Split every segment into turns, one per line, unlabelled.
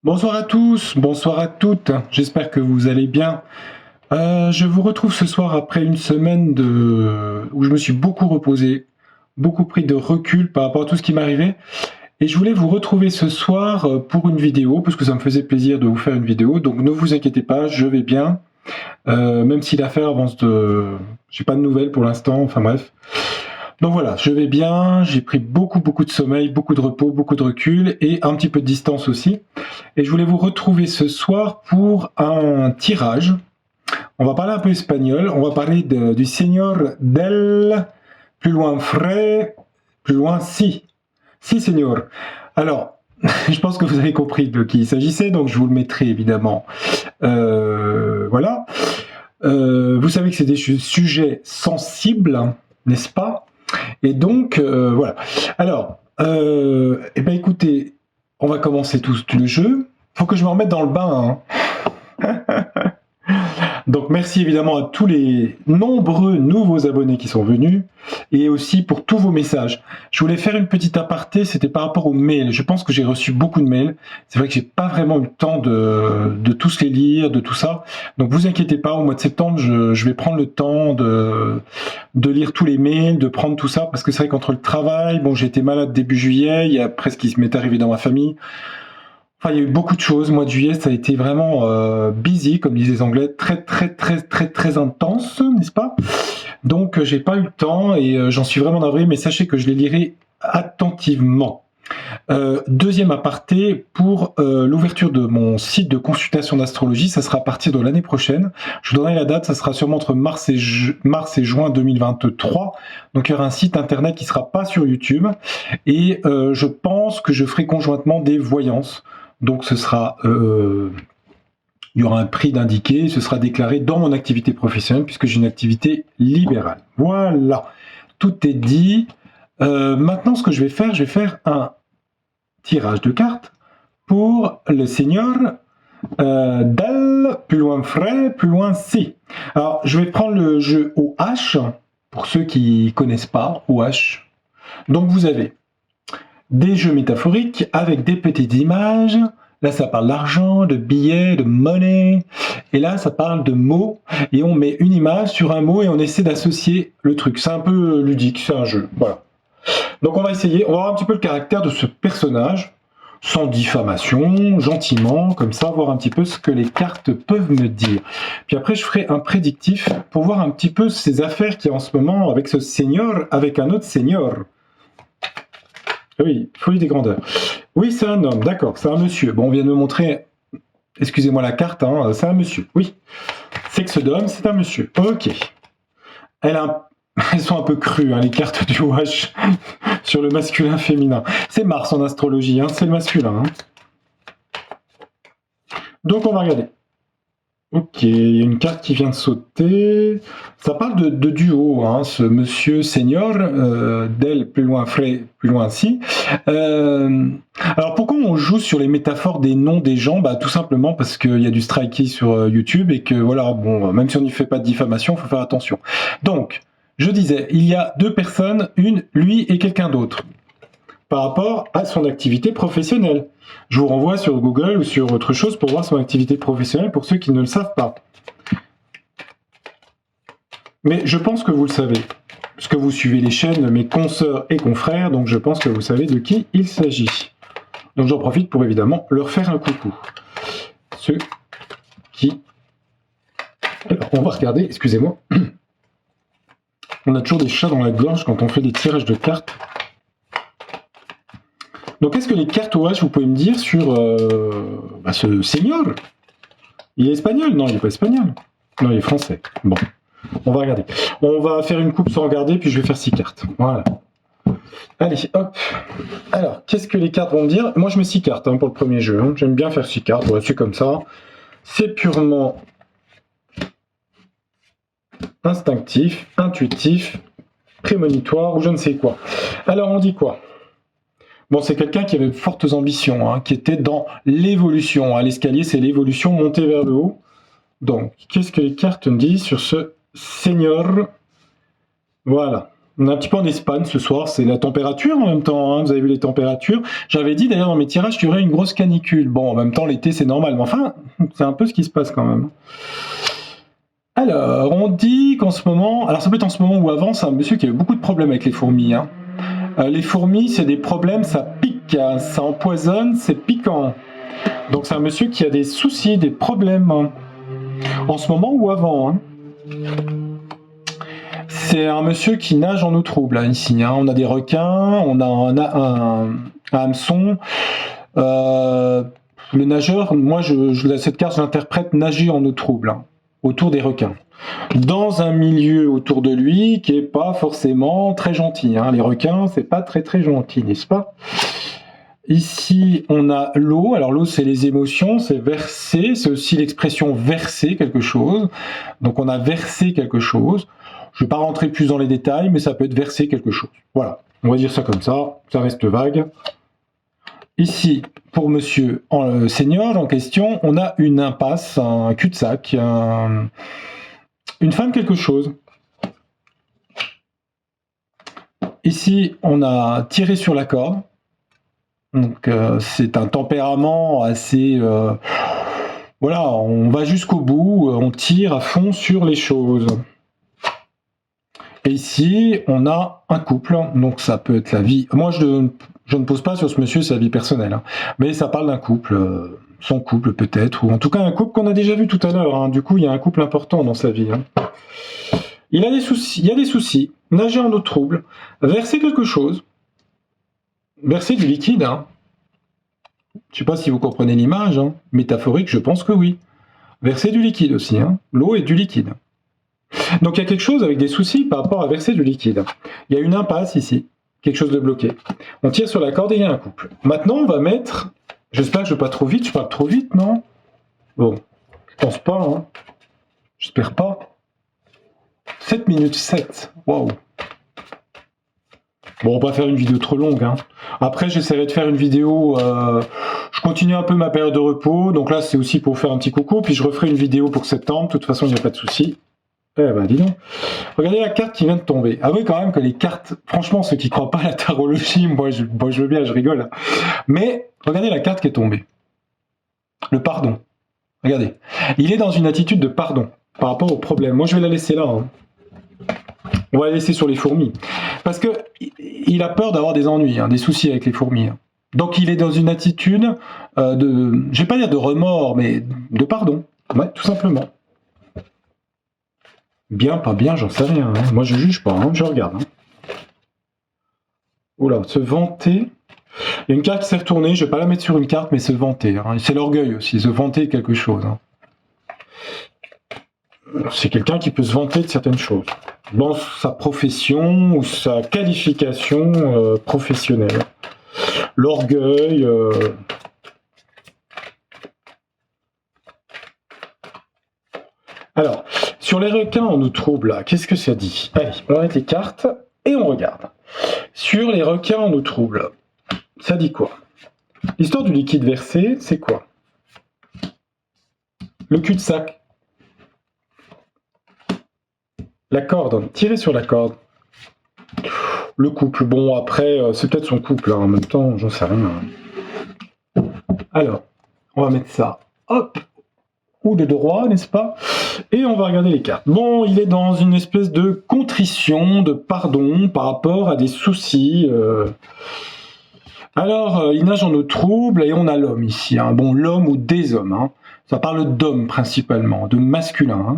Bonsoir à tous, bonsoir à toutes, j'espère que vous allez bien. Je vous retrouve ce soir après une semaine où je me suis beaucoup reposé, beaucoup pris de recul par rapport à tout ce qui m'arrivait. Et je voulais vous retrouver ce soir pour une vidéo, parce que ça me faisait plaisir de vous faire une vidéo, donc ne vous inquiétez pas, je vais bien. Même si l'affaire avance de... J'ai pas de nouvelles pour l'instant, enfin bref. Donc voilà, je vais bien, j'ai pris beaucoup de sommeil, beaucoup de repos, beaucoup de recul et un petit peu de distance aussi. Et je voulais vous retrouver ce soir pour un tirage. On va parler un peu espagnol, on va parler du Señor del, plus loin frais, plus loin si. Si, Señor. Alors, je pense que vous avez compris de qui il s'agissait, donc je vous le mettrai évidemment. Voilà. Vous savez que c'est des sujets sensibles, n'est-ce pas? Et donc, voilà. Alors, eh ben, écoutez, on va commencer tout le jeu. Faut que je me remette dans le bain. Hein. Donc, merci évidemment à tous les nombreux nouveaux abonnés qui sont venus et aussi pour tous vos messages. Je voulais faire une petite aparté, c'était par rapport aux mails. Je pense que j'ai reçu beaucoup de mails. C'est vrai que j'ai pas vraiment eu le temps de tous les lire, de tout ça. Donc, vous inquiétez pas, au mois de septembre, je vais prendre le temps de lire tous les mails, de prendre tout ça, parce que c'est vrai qu'entre le travail, bon, j'ai été malade début juillet, il y a presque ce qui m'est arrivé dans ma famille. Enfin, il y a eu beaucoup de choses. Mois de juillet, ça a été vraiment busy, comme disent les Anglais, très intense, n'est-ce pas? Donc, j'ai pas eu le temps et j'en suis vraiment navré, mais sachez que je les lirai attentivement. Deuxième aparté, pour l'ouverture de mon site de consultation d'astrologie, ça sera à partir de l'année prochaine. Je vous donnerai la date, ça sera sûrement entre mars et juin 2023. Donc il y aura un site internet qui sera pas sur YouTube. Et je pense que je ferai conjointement des voyances. Donc ce sera... il y aura un prix d'indiqué, ce sera déclaré dans mon activité professionnelle puisque j'ai une activité libérale. Voilà, tout est dit. Maintenant, ce que je vais faire un tirage de cartes pour le Señor del, plus loin frais, plus loin si. Alors, je vais prendre le jeu OH, pour ceux qui connaissent pas OH. Donc, vous avez des jeux métaphoriques avec des petites images. Là, ça parle d'argent, de billets, de monnaie. Et là, ça parle de mots. Et on met une image sur un mot et on essaie d'associer le truc. C'est un peu ludique, c'est un jeu. Voilà. Donc, on va essayer. On va voir un petit peu le caractère de ce personnage, sans diffamation, gentiment, comme ça, voir un petit peu ce que les cartes peuvent me dire. Puis après, je ferai un prédictif pour voir un petit peu ces affaires qu'il y a en ce moment avec ce seigneur, avec un autre seigneur. Oui, folie des grandeurs. Oui, c'est un homme, d'accord, c'est un monsieur. Bon, on vient de me montrer, excusez-moi la carte, hein, c'est un monsieur, oui. Sexe d'homme, c'est un monsieur, ok. Elles sont un peu crues, hein, les cartes du OH sur le masculin féminin. C'est Mars en astrologie, hein, c'est le masculin. Hein. Donc on va regarder. Ok, il y a une carte qui vient de sauter. Ça parle de duo, hein, ce monsieur senior, d'elle plus loin frais, plus loin si. Alors pourquoi on joue sur les métaphores des noms des gens? Bah tout simplement parce qu'il y a du striking sur YouTube et que voilà, bon, même si on n'y fait pas de diffamation, il faut faire attention. Donc, je disais, il y a deux personnes, lui et quelqu'un d'autre, par rapport à son activité professionnelle. Je vous renvoie sur Google ou sur autre chose pour voir son activité professionnelle pour ceux qui ne le savent pas. Mais je pense que vous le savez, parce que vous suivez les chaînes de mes consoeurs et confrères, donc je pense que vous savez de qui il s'agit. Donc j'en profite pour évidemment leur faire un coucou. Ceux qui... Alors on va regarder, excusez-moi. On a toujours des chats dans la gorge quand on fait des tirages de cartes. Donc, est-ce que les cartes OH, vous pouvez me dire sur ce seigneur? Il est espagnol? Non, il n'est pas espagnol. Non, il est français. Bon, on va regarder. On va faire une coupe sans regarder, puis je vais faire 6 cartes. Voilà. Allez, hop. Alors, qu'est-ce que les cartes vont me dire? Moi, je mets 6 cartes hein, pour le premier jeu. Hein. J'aime bien faire 6 cartes. Voilà, c'est comme ça. C'est purement instinctif, intuitif, prémonitoire ou je ne sais quoi. Alors, on dit quoi? Bon, c'est quelqu'un qui avait de fortes ambitions, hein, qui était dans l'évolution. Hein. L'escalier, c'est l'évolution, monter vers le haut. Donc, qu'est-ce que les cartes me disent sur ce seigneur? Voilà. On est un petit peu en Espagne ce soir, c'est la température en même temps, hein, vous avez vu les températures. J'avais dit d'ailleurs dans mes tirages qu'il y aurait une grosse canicule. Bon, en même temps, l'été c'est normal, mais enfin, c'est un peu ce qui se passe quand même. Alors, on dit qu'en ce moment, alors ça peut être en ce moment ou avant, c'est un monsieur qui a eu beaucoup de problèmes avec les fourmis. Hein. Les fourmis, c'est des problèmes, ça pique, hein, ça empoisonne, c'est piquant. Donc c'est un monsieur qui a des soucis, des problèmes, hein, en ce moment ou avant. Hein. C'est un monsieur qui nage en eau trouble, là, ici. Hein. On a des requins, on a un hameçon. Le nageur, moi, cette carte, je l'interprète nager en eau trouble, hein, autour des requins. Dans un milieu autour de lui qui est pas forcément très gentil. Hein. Les requins, c'est pas très très gentil, n'est-ce pas? Ici, on a l'eau. Alors l'eau, c'est les émotions, c'est verser. C'est aussi l'expression verser quelque chose. Donc on a versé quelque chose. Je ne vais pas rentrer plus dans les détails, mais ça peut être verser quelque chose. Voilà, on va dire ça comme ça reste vague. Ici, pour monsieur senior en question, on a une impasse, un cul-de-sac, une fin de quelque chose. Ici, on a tiré sur la corde. Donc, c'est un tempérament assez... voilà, on va jusqu'au bout, on tire à fond sur les choses. Et ici, on a un couple, donc ça peut être la vie... Moi, je ne pose pas sur ce monsieur sa vie personnelle, hein, mais ça parle d'un couple, son couple peut-être, ou en tout cas un couple qu'on a déjà vu tout à l'heure. Hein. Du coup, il y a un couple important dans sa vie. Hein. Il a des soucis, il y a des soucis, nager en eau trouble, verser quelque chose, verser du liquide. Hein. Je ne sais pas si vous comprenez l'image, hein. Métaphorique, je pense que oui. Verser du liquide aussi, hein. L'eau est du liquide. Donc il y a quelque chose avec des soucis par rapport à verser du liquide. Il y a une impasse ici, quelque chose de bloqué. On tire sur la corde et il y a un couple. Maintenant on va mettre, j'espère que je ne vais pas trop vite, je parle trop vite, non? Bon, je pense pas, hein. J'espère pas. 7 minutes 7, waouh. Bon, on va pas faire une vidéo trop longue. Hein. Après, j'essaierai de faire une vidéo... je continue un peu ma période de repos. Donc là, c'est aussi pour faire un petit coucou. Puis je referai une vidéo pour septembre. De toute façon, il n'y a pas de souci. Eh ben, dis donc. Regardez la carte qui vient de tomber. Avouez quand même que les cartes... Franchement, ceux qui ne croient pas à la tarologie, moi, je veux bien, je rigole. Mais regardez la carte qui est tombée. Le pardon. Regardez. Il est dans une attitude de pardon par rapport au problème. Moi, je vais la laisser là. Hein. On va la laisser sur les fourmis. Parce que il a peur d'avoir des ennuis, hein, des soucis avec les fourmis. Hein. Donc il est dans une attitude de, je vais pas dire de remords, mais de pardon. Ouais, tout simplement. Bien, pas bien, j'en sais rien. Hein. Moi je juge pas, hein, je regarde. Hein. Oula, se vanter. Il y a une carte qui s'est retournée, je vais pas la mettre sur une carte, mais se vanter. Hein. C'est l'orgueil aussi, se vanter de quelque chose. Hein. C'est quelqu'un qui peut se vanter de certaines choses. Dans sa profession ou sa qualification professionnelle. L'orgueil... Alors, sur les requins en eau trouble, qu'est-ce que ça dit? Allez, on arrête les cartes et on regarde. Sur les requins en eau trouble, ça dit quoi? L'histoire du liquide versé, c'est quoi? Le cul-de-sac. La corde, tirer sur la corde. Le couple, bon après, c'est peut-être son couple, hein, en même temps, j'en sais rien. Alors, on va mettre ça, hop, ou de droit, n'est-ce pas? Et on va regarder les cartes. Bon, il est dans une espèce de contrition, de pardon, par rapport à des soucis. Alors, il nage en eau trouble, et on a l'homme ici. Hein. Bon, l'homme ou des hommes, hein. Ça parle d'homme principalement, de masculin, hein.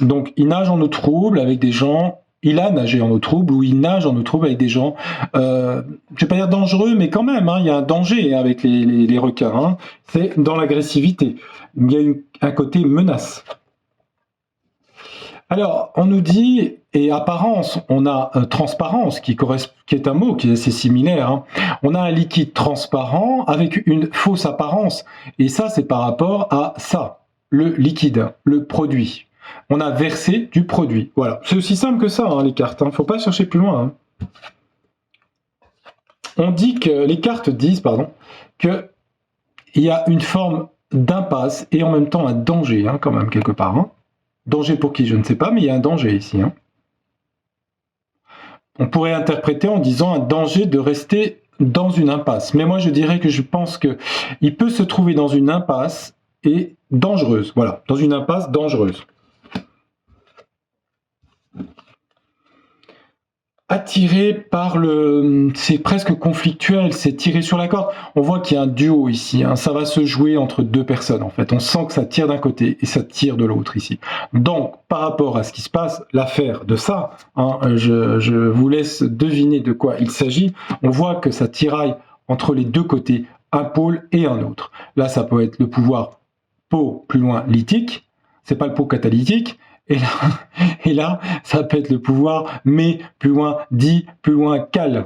Donc, il nage en eau trouble avec des gens, il a nagé en eau trouble, ou il nage en eau trouble avec des gens, je ne vais pas dire dangereux, mais quand même, hein, il y a un danger avec les requins. Hein. C'est dans l'agressivité. Il y a un côté menace. Alors, on nous dit, et apparence, on a transparence, qui est un mot qui est assez similaire. Hein. On a un liquide transparent avec une fausse apparence. Et ça, c'est par rapport à ça, le liquide, le produit. On a versé du produit. Voilà, c'est aussi simple que ça, hein, les cartes. Il ne faut pas chercher plus loin. Hein. On dit que les cartes disent, pardon, qu'il y a une forme d'impasse et en même temps un danger, hein, quand même, quelque part. Hein. Danger pour qui, je ne sais pas, mais il y a un danger ici. Hein. on pourrait interpréter en disant un danger de rester dans une impasse. Mais moi, je dirais que je pense qu'il peut se trouver dans une impasse et dangereuse. Voilà, dans une impasse dangereuse. Attiré par le... C'est presque conflictuel, c'est tiré sur la corde. On voit qu'il y a un duo ici, hein. Ça va se jouer entre deux personnes en fait. On sent que ça tire d'un côté et ça tire de l'autre ici. Donc, par rapport à ce qui se passe, l'affaire de ça, hein, je vous laisse deviner de quoi il s'agit. On voit que ça tiraille entre les deux côtés, un pôle et un autre. Là, ça peut être le pouvoir pot plus loin lithique, c'est pas le pot catalytique. Et là, ça peut être le pouvoir, mais plus loin, dit, plus loin, calé.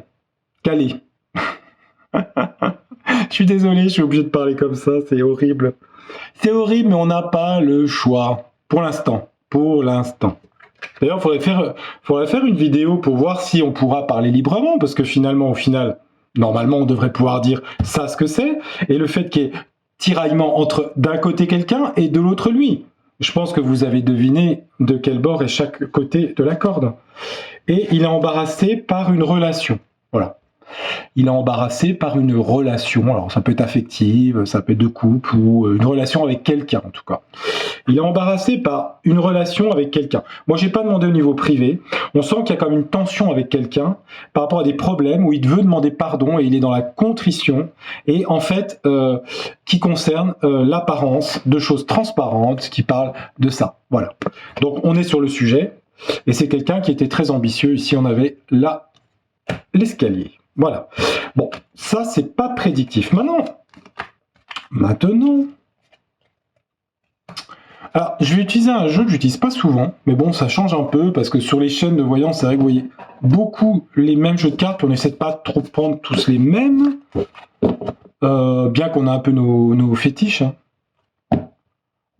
Je suis désolé, je suis obligé de parler comme ça, c'est horrible. C'est horrible, mais on n'a pas le choix, pour l'instant. Pour l'instant. D'ailleurs, il faudrait faire une vidéo pour voir si on pourra parler librement, parce que finalement, au final, normalement, on devrait pouvoir dire ça, ce que c'est, et le fait qu'il y ait tiraillement entre d'un côté quelqu'un et de l'autre lui. Je pense que vous avez deviné de quel bord est chaque côté de la corde. Et il est embarrassé par une relation. Voilà. Il est embarrassé par une relation. Alors, ça peut être affective, ça peut être de couple ou une relation avec quelqu'un, en tout cas. Il est embarrassé par une relation avec quelqu'un. Moi, j'ai pas demandé au niveau privé. On sent qu'il y a comme une tension avec quelqu'un par rapport à des problèmes où il veut demander pardon et il est dans la contrition. Et en fait, qui concerne l'apparence de choses transparentes qui parlent de ça. Voilà. Donc, on est sur le sujet. Et c'est quelqu'un qui était très ambitieux. Ici, on avait là l'escalier. Voilà. Bon, ça, c'est pas prédictif. Maintenant, alors, je vais utiliser un jeu que j'utilise pas souvent, mais bon, ça change un peu, parce que sur les chaînes de voyance, c'est vrai que vous voyez beaucoup les mêmes jeux de cartes, on essaie de pas trop prendre tous les mêmes, bien qu'on a un peu nos fétiches. Hein.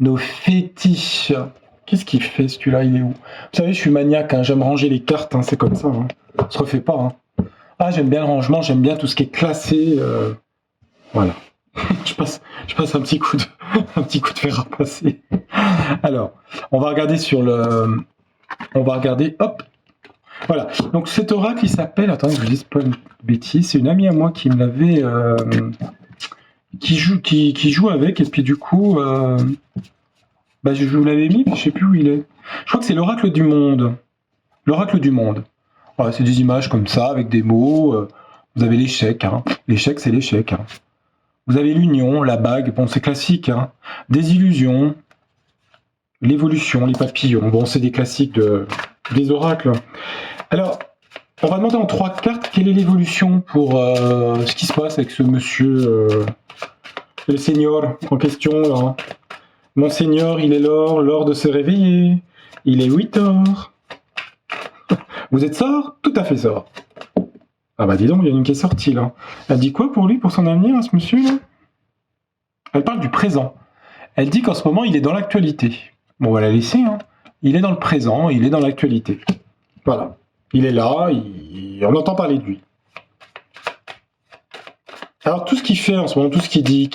Nos fétiches. Qu'est-ce qu'il fait, celui-là, il est où? Vous savez, je suis maniaque, hein, j'aime ranger les cartes, hein, c'est comme ça, hein. Ça se refait pas, hein. Ah, j'aime bien le rangement, j'aime bien tout ce qui est classé. Voilà. je passe un petit coup de fer à passer. Alors, on va regarder hop. Voilà. Donc cet oracle, il s'appelle. Attendez, je vous dis pas une bêtise. C'est une amie à moi qui me l'avait, qui joue avec, et puis du coup, je vous l'avais mis, puis je sais plus où il est. Je crois que c'est l'oracle du monde. L'oracle du monde. Voilà, c'est des images comme ça, avec des mots. Vous avez l'échec. Hein. L'échec, c'est l'échec. Hein. Vous avez l'union, la bague. Bon, c'est classique. Hein. Des illusions. L'évolution, les papillons. Bon, c'est des classiques des oracles. Alors, on va demander en 3 cartes quelle est l'évolution pour ce qui se passe avec ce monsieur, le seigneur en question. Là. Monseigneur, il est l'heure de se réveiller. Il est 8 heures. Vous êtes sort? Tout à fait sort. Ah bah dis donc, il y en a une qui est sortie là. Elle dit quoi pour lui, pour son avenir, ce monsieur là? Elle parle du présent. Elle dit qu'en ce moment, il est dans l'actualité. Bon, on va la laisser. Hein. Il est dans le présent, il est dans l'actualité. Voilà. Il est là, on entend parler de lui. Alors, tout ce qu'il fait en ce moment, tout ce qu'il dit,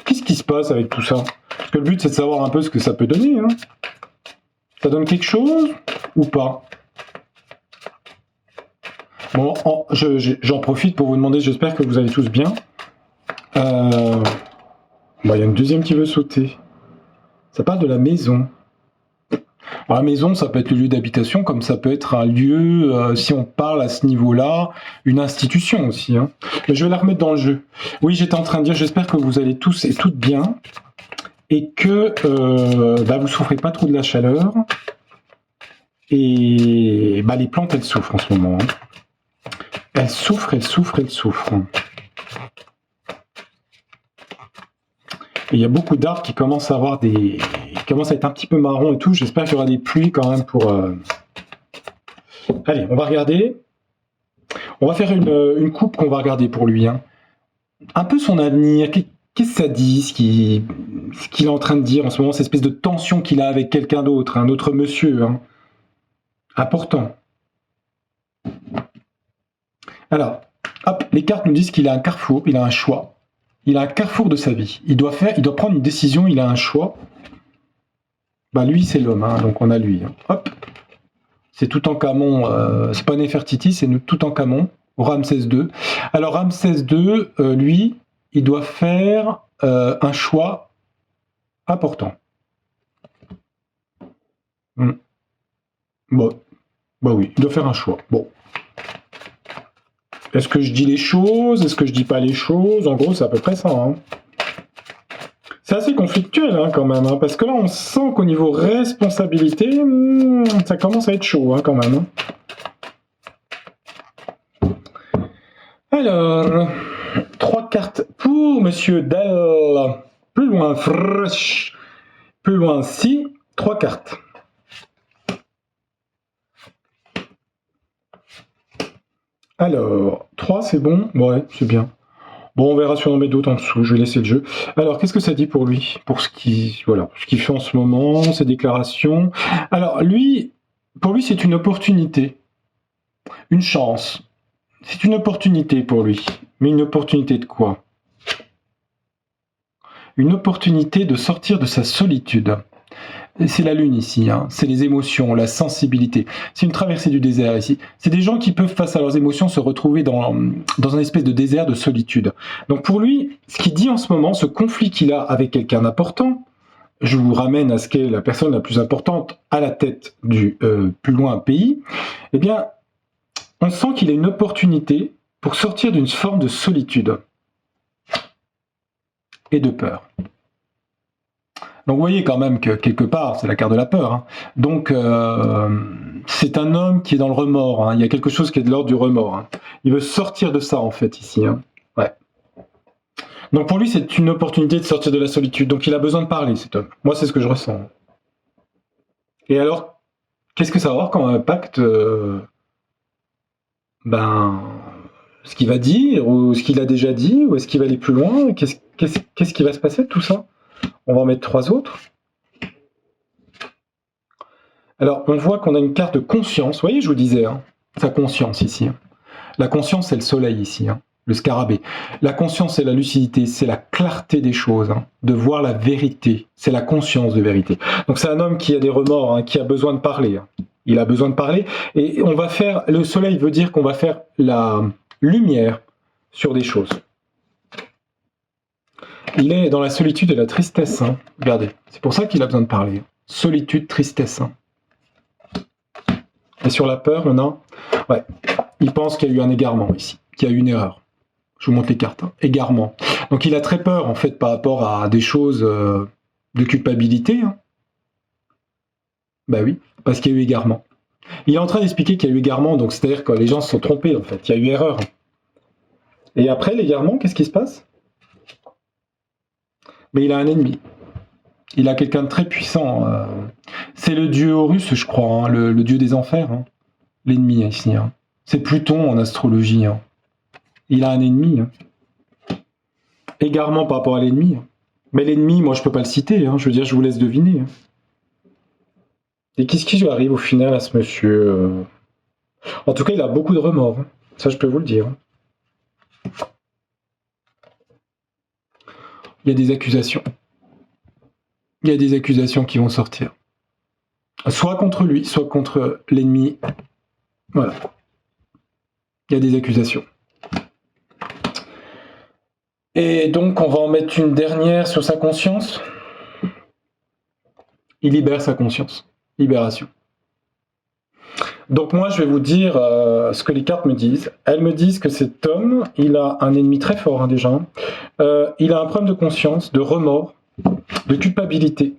qu'est-ce qui se passe avec tout ça? Parce que le but, c'est de savoir un peu ce que ça peut donner. Hein. Ça donne quelque chose ou pas? Bon, j'en profite pour vous demander, j'espère que vous allez tous bien. Il y a une deuxième qui veut sauter. Ça parle de la maison. Alors, la maison, ça peut être le lieu d'habitation, comme ça peut être un lieu, si on parle à ce niveau-là, une institution aussi. Hein. Mais je vais la remettre dans le jeu. Oui, j'étais en train de dire, j'espère que vous allez tous et toutes bien, et que vous souffrez pas trop de la chaleur. Et les plantes, elles souffrent en ce moment. Hein. Elles souffrent. Et il y a beaucoup d'arbres qui commencent à avoir qui commencent à être un petit peu marron et tout. J'espère qu'il y aura des pluies quand même pour... Allez, on va regarder. On va faire une coupe qu'on va regarder pour lui. Hein. Un peu son avenir. Qu'est-ce que ça dit, ce qu'il est en train de dire en ce moment, cette espèce de tension qu'il a avec quelqu'un d'autre, un autre monsieur. Hein. Important. Alors, hop, les cartes nous disent qu'il a un carrefour, il a un choix. Il a un carrefour de sa vie. Il doit prendre une décision, il a un choix. Lui, c'est l'homme, hein, donc on a lui. Hein. Hop. C'est Toutankhamon, c'est pas Néfertiti, c'est Toutankhamon, Ramsès II. Alors Ramsès II, lui, il doit faire un choix important. Bon, bah oui, il doit faire un choix. Bon. Est-ce que je dis les choses? Est-ce que je dis pas les choses? En gros, c'est à peu près ça. Hein. C'est assez conflictuel hein, quand même, hein, parce que là, on sent qu'au niveau responsabilité, ça commence à être chaud hein, quand même. Hein. Alors, 3 cartes pour Monsieur Dell. Plus loin, fresh. Plus loin, si. 3 cartes. Alors, 3 c'est bon? Ouais, c'est bien. Bon, on verra si on en met d'autres en dessous, je vais laisser le jeu. Alors, qu'est-ce que ça dit pour lui? Pour ce qu'il fait en ce moment, ses déclarations. Alors, lui, pour lui, c'est une opportunité. Une chance. C'est une opportunité pour lui. Mais une opportunité de quoi? Une opportunité de sortir de sa solitude. C'est la lune ici, hein. C'est les émotions, la sensibilité. C'est une traversée du désert ici. C'est des gens qui peuvent, face à leurs émotions, se retrouver dans un espèce de désert de solitude. Donc pour lui, ce qu'il dit en ce moment, ce conflit qu'il a avec quelqu'un d'important, je vous ramène à ce qu'est la personne la plus importante à la tête du plus loin pays, eh bien, on sent qu'il a une opportunité pour sortir d'une forme de solitude et de peur. Donc vous voyez quand même que quelque part, c'est la carte de la peur. Hein. Donc c'est un homme qui est dans le remords. Hein. Il y a quelque chose qui est de l'ordre du remords. Hein. Il veut sortir de ça en fait ici. Hein. Ouais. Donc pour lui, c'est une opportunité de sortir de la solitude. Donc il a besoin de parler, cet homme. Moi, c'est ce que je ressens. Et alors, qu'est-ce que ça va avoir comme impact ce qu'il va dire, ou ce qu'il a déjà dit, ou est-ce qu'il va aller plus loin? Qu'est-ce qui va se passer de tout ça? On va en mettre 3 autres. Alors, on voit qu'on a une carte de conscience. Vous voyez, je vous disais, hein, sa conscience ici. Hein. La conscience, c'est le soleil ici, hein, le scarabée. La conscience, c'est la lucidité, c'est la clarté des choses, hein, de voir la vérité. C'est la conscience de vérité. Donc, c'est un homme qui a des remords, hein, qui a besoin de parler. Hein. Il a besoin de parler. Et on va faire... Le soleil veut dire qu'on va faire la lumière sur des choses. Il est dans la solitude et la tristesse. Hein. Regardez, c'est pour ça qu'il a besoin de parler. Solitude, tristesse. Hein. Et sur la peur, on a... Ouais, il pense qu'il y a eu un égarement ici, qu'il y a eu une erreur. Je vous montre les cartes. Hein. Égarement. Donc il a très peur, en fait, par rapport à des choses de culpabilité. Hein. Bah oui, parce qu'il y a eu égarement. Il est en train d'expliquer qu'il y a eu égarement, donc c'est-à-dire que les gens se sont trompés, en fait. Il y a eu erreur. Et après l'égarement, qu'est-ce qui se passe? Mais il a un ennemi. Il a quelqu'un de très puissant. C'est le dieu Horus, je crois, hein, le dieu des enfers. Hein. L'ennemi ici. Hein. C'est Pluton en astrologie. Hein. Il a un ennemi. Hein. Égarement par rapport à l'ennemi. Hein. Mais l'ennemi, moi, je peux pas le citer. Hein. Je veux dire, je vous laisse deviner. Hein. Et qu'est-ce qui lui arrive au final à ce monsieur En tout cas, il a beaucoup de remords. Hein. Ça, je peux vous le dire. Hein. Il y a des accusations. Il y a des accusations qui vont sortir. Soit contre lui, soit contre l'ennemi. Voilà. Il y a des accusations. Et donc, on va en mettre une dernière sur sa conscience. Il libère sa conscience. Libération. Donc moi, je vais vous dire ce que les cartes me disent. Elles me disent que cet homme, il a un ennemi très fort hein, déjà. Il a un problème de conscience, de remords, de culpabilité,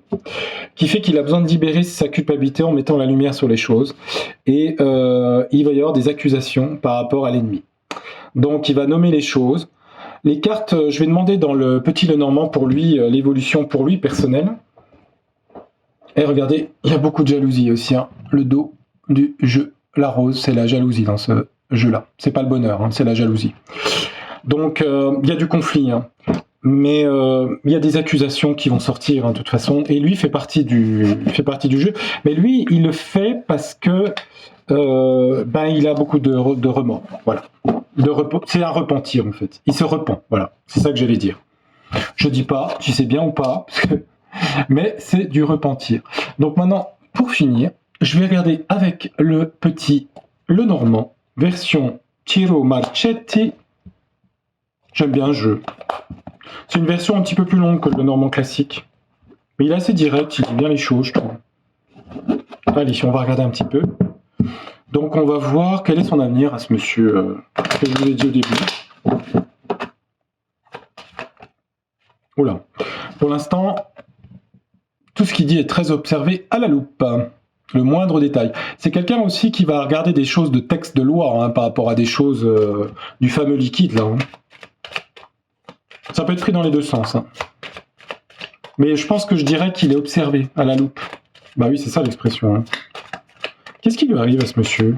qui fait qu'il a besoin de libérer sa culpabilité en mettant la lumière sur les choses. Et il va y avoir des accusations par rapport à l'ennemi. Donc il va nommer les choses. Les cartes, je vais demander dans le petit Lenormand pour lui, l'évolution pour lui personnelle. Et regardez, il y a beaucoup de jalousie aussi. Hein. Le dos du jeu, la rose, c'est la jalousie dans ce jeu-là. C'est pas le bonheur, hein, c'est la jalousie. Donc il y a du conflit, hein. Mais il y a des accusations qui vont sortir hein, de toute façon. Et lui fait partie du jeu. Mais lui, il le fait parce que il a beaucoup de remords. Voilà. C'est un repentir en fait. Il se repent. Voilà. C'est ça que j'allais dire. Je dis pas si c'est bien ou pas, mais c'est du repentir. Donc maintenant, pour finir, je vais regarder avec le petit Lenormand, version Tiro Marchetti. J'aime bien le jeu. C'est une version un petit peu plus longue que le Lenormand classique. Mais il est assez direct, il dit bien les choses, je trouve. Allez, on va regarder un petit peu. Donc on va voir quel est son avenir à ce monsieur que je vous ai dit au début. Oula. Pour l'instant, tout ce qu'il dit est très observé à la loupe. Le moindre détail. C'est quelqu'un aussi qui va regarder des choses de texte de loi par rapport à des choses du fameux liquide là. Ça peut être pris dans les deux sens. Mais je pense que je dirais qu'il est observé à la loupe. Bah oui, c'est ça l'expression. Qu'est-ce qui lui arrive à ce monsieur?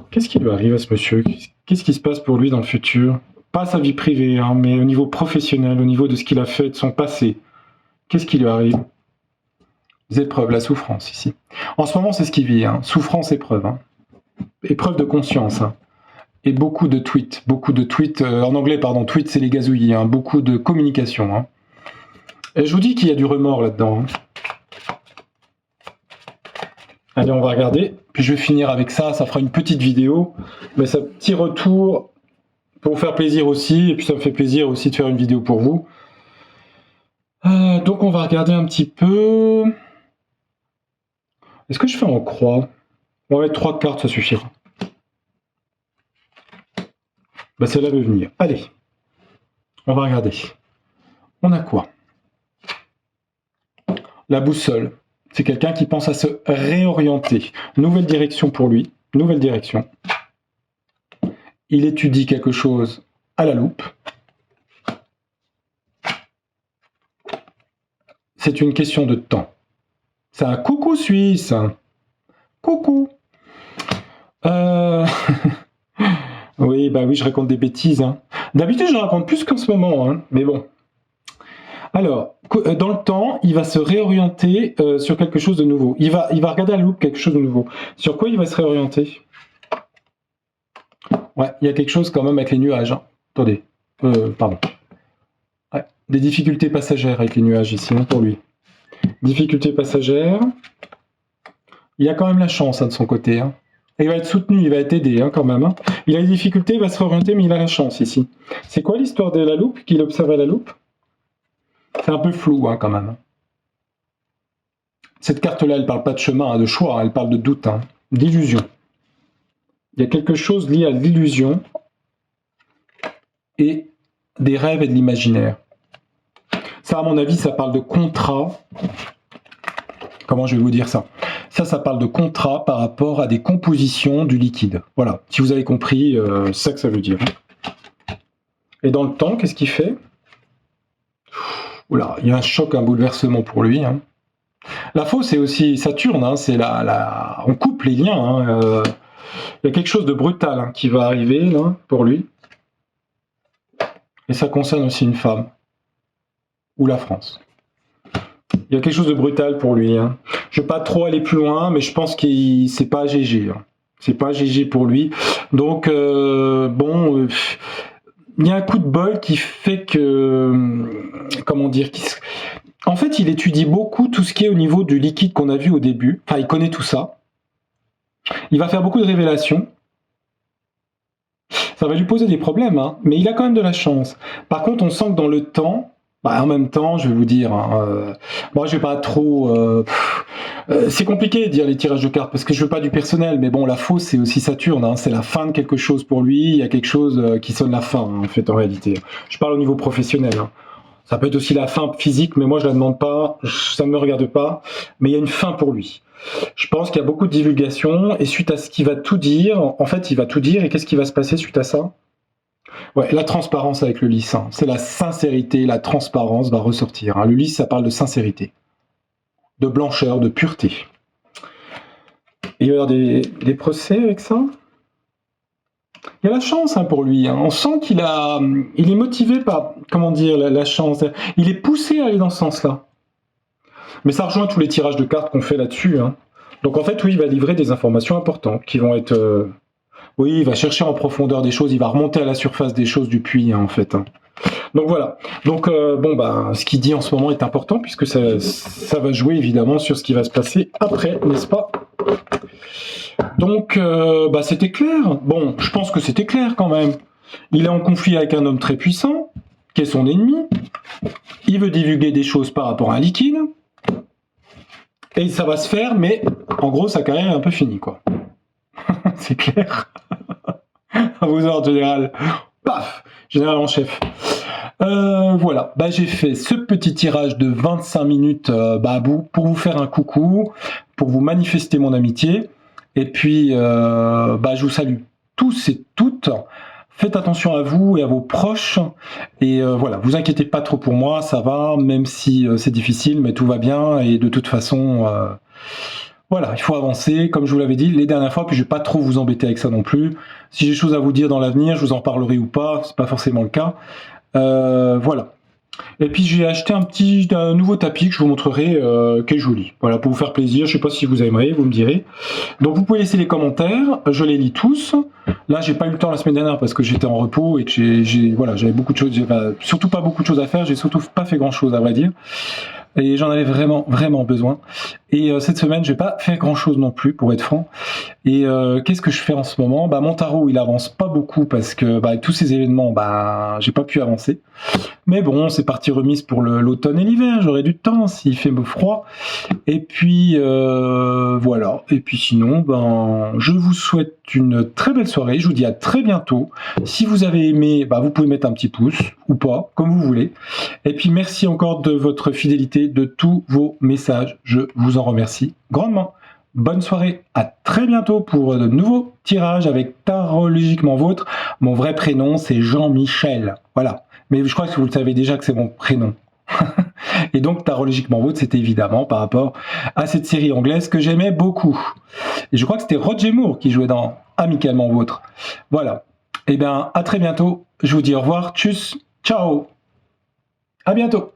Qu'est-ce qui lui arrive à ce monsieur? Qu'est-ce qui se passe pour lui dans le futur? Pas sa vie privée, mais au niveau professionnel, au niveau de ce qu'il a fait, de son passé. Qu'est-ce qui lui arrive? Les épreuves, la souffrance ici. En ce moment, c'est ce qu'il vit. Souffrance, épreuve. Épreuve de conscience. Et beaucoup de tweets. En anglais, pardon, tweets, c'est les gazouillis. Beaucoup de communication. Et je vous dis qu'il y a du remords là-dedans. Allez, on va regarder. Puis je vais finir avec ça. Ça fera une petite vidéo. Mais ça, petit retour pour vous faire plaisir aussi. Et puis ça me fait plaisir aussi de faire une vidéo pour vous. Donc on va regarder un petit peu. Est-ce que je fais en croix? On va mettre 3 cartes, ça suffira. Bah celle-là veut venir. Allez. On va regarder. On a quoi? La boussole. C'est quelqu'un qui pense à se réorienter. Nouvelle direction pour lui. Nouvelle direction. Il étudie quelque chose à la loupe. C'est une question de temps. C'est un coucou suisse. Coucou. Oui, bah oui, je raconte des bêtises. D'habitude, je raconte plus qu'en ce moment. Mais bon. Alors, dans le temps, il va se réorienter sur quelque chose de nouveau. Il va regarder à la loupe quelque chose de nouveau. Sur quoi il va se réorienter? Ouais, il y a quelque chose quand même avec les nuages. Attendez. Pardon. Ouais, des difficultés passagères avec les nuages ici, pour lui. Difficultés passagères. Il a quand même la chance de son côté. Il va être soutenu, il va être aidé quand même. Il a des difficultés, il va se réorienter, mais il a la chance ici. C'est quoi l'histoire de la loupe, qu'il observe à la loupe? C'est un peu flou quand même. Cette carte-là, elle ne parle pas de chemin, de choix, elle parle de doute, d'illusion. Il y a quelque chose lié à l'illusion et des rêves et de l'imaginaire. Ça, à mon avis, ça parle de contrat. Comment je vais vous dire ça? Ça parle de contrat par rapport à des compositions du liquide. Voilà, si vous avez compris, c'est ça que ça veut dire. Et dans le temps, qu'est-ce qu'il fait? Oula, il y a un choc, un bouleversement pour lui. La fausse, c'est aussi Saturne, c'est on coupe les liens. Il y a quelque chose de brutal qui va arriver là, pour lui. Et ça concerne aussi une femme. Ou la France. Il y a quelque chose de brutal pour lui. Je ne vais pas trop aller plus loin, mais je pense que c'est pas GG. C'est pas GG pour lui. Donc, bon, il y a un coup de bol qui fait que... Comment dire? En fait, il étudie beaucoup tout ce qui est au niveau du liquide qu'on a vu au début. Enfin, il connaît tout ça. Il va faire beaucoup de révélations. Ça va lui poser des problèmes, mais il a quand même de la chance. Par contre, on sent que dans le temps... en même temps, je vais vous dire, moi je vais pas trop... c'est compliqué de dire les tirages de cartes, parce que je veux pas du personnel, mais bon, la fausse, c'est aussi Saturne, c'est la fin de quelque chose pour lui, il y a quelque chose qui sonne la fin, en fait, en réalité. Je parle au niveau professionnel. Ça peut être aussi la fin physique, mais moi je la demande pas, ça ne me regarde pas, mais il y a une fin pour lui. Je pense qu'il y a beaucoup de divulgation, et suite à ce qu'il va tout dire, en fait, il va tout dire, et qu'est-ce qui va se passer suite à ça? Ouais, la transparence avec le lys, c'est la sincérité, la transparence va ressortir. Le lys, ça parle de sincérité, de blancheur, de pureté. Et il va y avoir des procès avec ça. Il y a la chance pour lui. On sent il est motivé par, comment dire, la chance. Il est poussé à aller dans ce sens-là. Mais ça rejoint tous les tirages de cartes qu'on fait là-dessus. Donc en fait, oui, il va livrer des informations importantes qui vont être... Oui, il va chercher en profondeur des choses, il va remonter à la surface des choses du puits, en fait. Donc voilà. Donc bon bah ce qu'il dit en ce moment est important puisque ça va jouer évidemment sur ce qui va se passer après, n'est-ce pas? Donc bah c'était clair. Bon, je pense que c'était clair quand même. Il est en conflit avec un homme très puissant, qui est son ennemi. Il veut divulguer des choses par rapport à un liquide. Et ça va se faire, mais en gros sa carrière est un peu finie quoi. C'est clair. À vos ordres, général. Paf, général en chef. Voilà, bah, j'ai fait ce petit tirage de 25 minutes bah, à bout pour vous faire un coucou, pour vous manifester mon amitié. Et puis, bah, je vous salue tous et toutes. Faites attention à vous et à vos proches. Et voilà, vous inquiétez pas trop pour moi, ça va, même si c'est difficile, mais tout va bien. Et de toute façon, voilà, il faut avancer, comme je vous l'avais dit les dernières fois, puis je vais pas trop vous embêter avec ça non plus. Si j'ai des choses à vous dire dans l'avenir, je vous en parlerai ou pas, c'est pas forcément le cas. Voilà. Et puis j'ai acheté un nouveau tapis que je vous montrerai, qui est joli. Voilà, pour vous faire plaisir. Je sais pas si vous aimerez, vous me direz. Donc vous pouvez laisser les commentaires, je les lis tous. Là, j'ai pas eu le temps la semaine dernière parce que j'étais en repos et que voilà, j'avais beaucoup de choses, surtout pas beaucoup de choses à faire. J'ai surtout pas fait grand chose à vrai dire. Et j'en avais vraiment besoin. Et cette semaine, je vais pas faire grand chose non plus, pour être franc. Et qu'est-ce que je fais en ce moment? Bah mon tarot, il avance pas beaucoup parce que bah, avec tous ces événements, bah j'ai pas pu avancer. Mais bon, c'est parti remise pour l'automne et l'hiver. J'aurai du temps s'il fait froid. Et puis voilà. Et puis sinon, ben je vous souhaite une très belle soirée. Je vous dis à très bientôt. Si vous avez aimé, bah, vous pouvez mettre un petit pouce ou pas, comme vous voulez. Et puis merci encore de votre fidélité, de tous vos messages. Je vous en remercie grandement. Bonne soirée, à très bientôt pour de nouveaux tirages avec Tarologiquement Vôtre. Mon vrai prénom, c'est Jean-Michel. Voilà. Mais je crois que vous le savez déjà que c'est mon prénom. Et donc, Tarologiquement Vôtre, c'était évidemment par rapport à cette série anglaise que j'aimais beaucoup. Et je crois que c'était Roger Moore qui jouait dans Amicalement Vôtre. Voilà. Eh bien, à très bientôt. Je vous dis au revoir. Tchuss. Ciao. À bientôt.